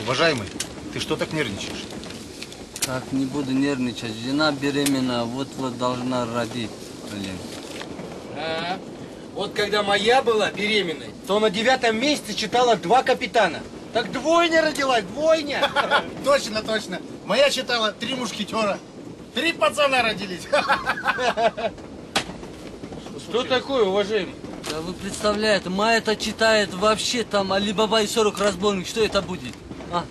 Уважаемый, ты что так нервничаешь? Как не буду нервничать? Жена беременна, вот-вот должна родить. Блин. Вот когда моя была беременной, то на 9-м месяце читала 2 капитана. Так двойня родилась, двойня! Точно, точно. Моя читала 3 мушкетера. 3 пацана родились. Что такое, уважаемый? Да вы представляете, Майя-то читает вообще там Али-Баба и 40 разбойник. Что это будет? А?